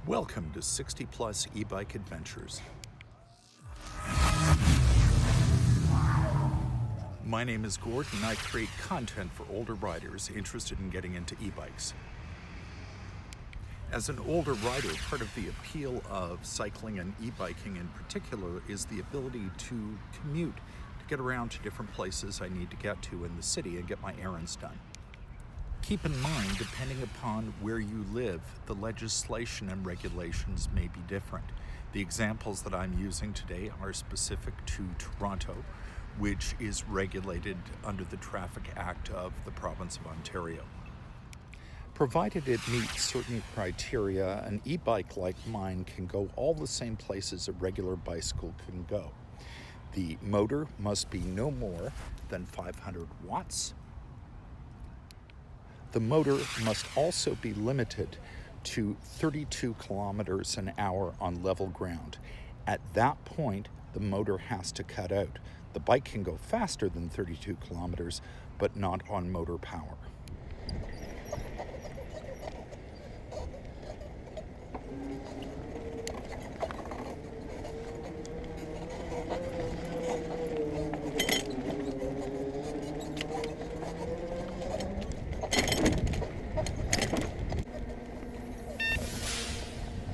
Welcome to 60 Plus Ebike Adventures. My name is Gord and I create content for older riders interested in getting into e-bikes. As an older rider, part of the appeal of cycling and e-biking in particular is the ability to commute, to get around to different places I need to get to in the city and get my errands done. Keep in mind, depending upon where you live, the legislation and regulations may be different. The examples that I'm using today are specific to Toronto, which is regulated under the Traffic Act of the province of Ontario. Provided it meets certain criteria, an e-bike like mine can go all the same places a regular bicycle can go. The motor must be no more than 500 watts. The motor must also be limited to 32 kilometers an hour on level ground. At that point, the motor has to cut out. The bike can go faster than 32 kilometers, but not on motor power.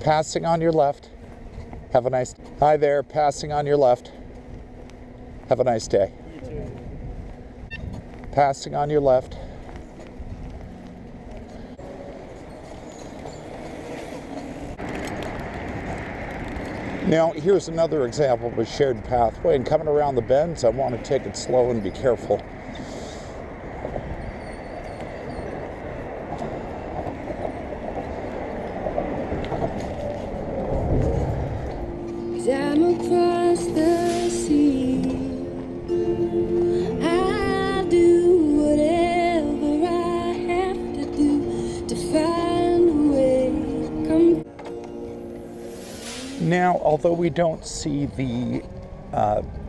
Passing on your left. Have a nice day. Hi there, passing on your left. Have a nice day. You too. Passing on your left. Now, here's another example of a shared pathway, and coming around the bends, I want to take it slow and be careful. I'm across the sea. I'll do whatever I have to do to find a way. Now, although we don't see the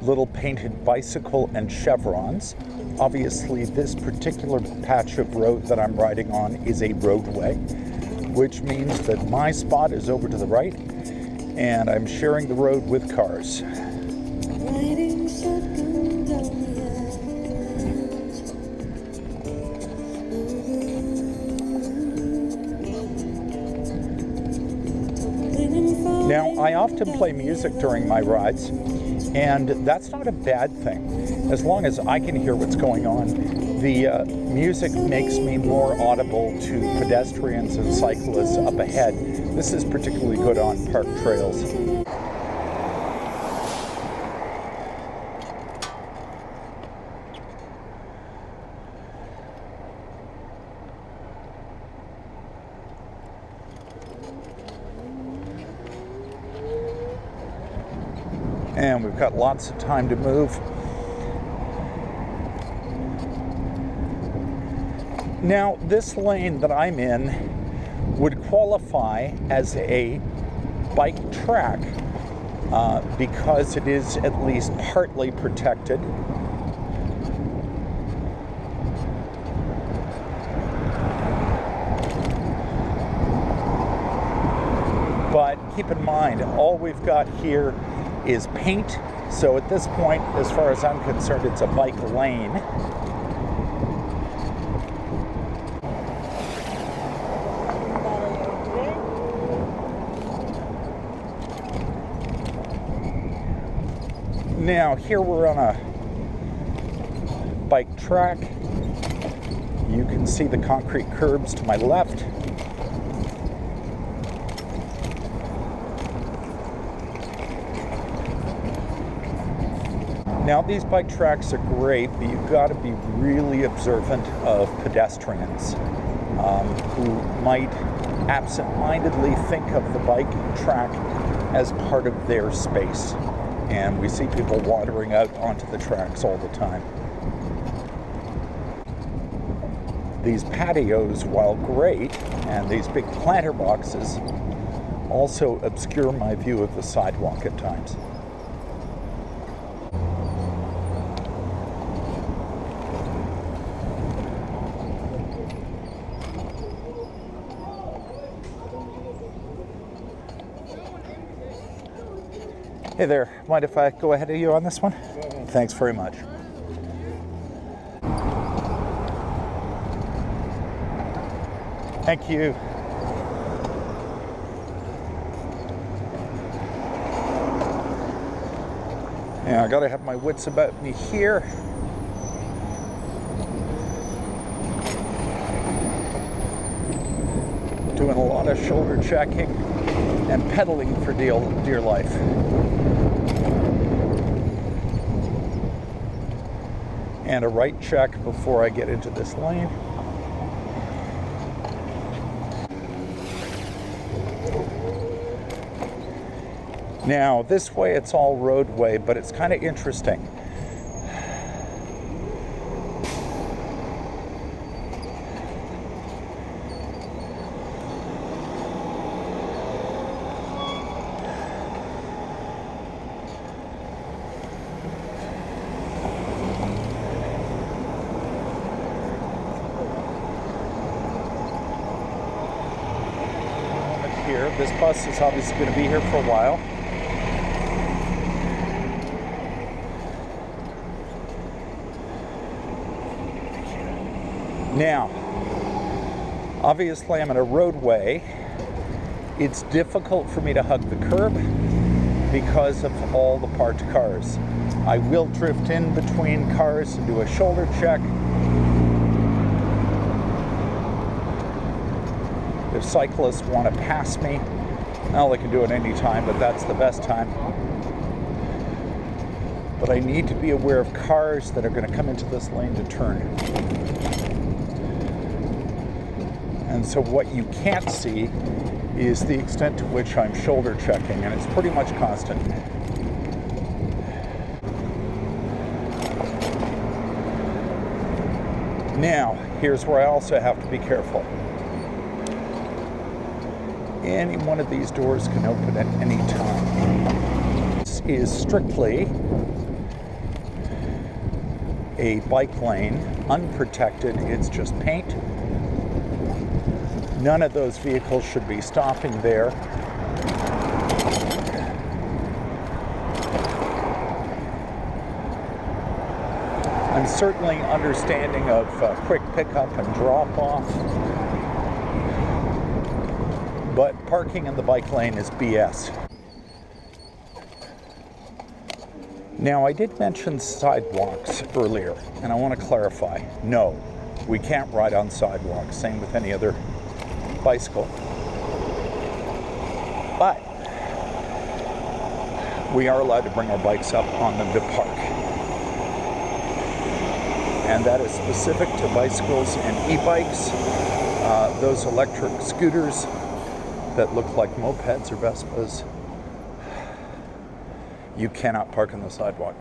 little painted bicycle and chevrons, obviously this particular patch of road that I'm riding on is a roadway, which means that my spot is over to the right, and I'm sharing the road with cars. Now, I often play music during my rides, and that's not a bad thing. As long as I can hear what's going on, the music makes me more audible to pedestrians and cyclists up ahead. This is particularly good on park trails. And we've got lots of time to move. Now, this lane that I'm in would qualify as a bike track because it is at least partly protected. But keep in mind, all we've got here is paint, so at this point, as far as I'm concerned, it's a bike lane. Now, here we're on a bike track. You can see the concrete curbs to my left. Now, these bike tracks are great, but you've got to be really observant of pedestrians who might absent-mindedly think of the bike track as part of their space. And we see people wandering out onto the tracks all the time. These patios, while great, and these big planter boxes, also obscure my view of the sidewalk at times. Hey there, mind if I go ahead of you on this one? Thanks very much. Thank you. Yeah, I gotta have my wits about me here. Doing a lot of shoulder checking and pedaling for dear life. And a right check before I get into this lane. Now, this way it's all roadway, but it's kind of interesting. Here, this bus is obviously going to be here for a while. Now, obviously I'm in a roadway. It's difficult for me to hug the curb because of all the parked cars. I will drift in between cars and do a shoulder check. If cyclists want to pass me, well, they can do it any time, but that's the best time. But I need to be aware of cars that are going to come into this lane to turn. And so what you can't see is the extent to which I'm shoulder checking, and it's pretty much constant. Now, here's where I also have to be careful. Any one of these doors can open at any time. This is strictly a bike lane, unprotected, it's just paint. None of those vehicles should be stopping there. I'm certainly understanding of quick pickup and drop off. But parking in the bike lane is BS. Now, I did mention sidewalks earlier, and I want to clarify. No, we can't ride on sidewalks, same with any other bicycle. But we are allowed to bring our bikes up on them to park. And that is specific to bicycles and e-bikes, those electric scooters that look like mopeds or Vespas. You cannot park on the sidewalk.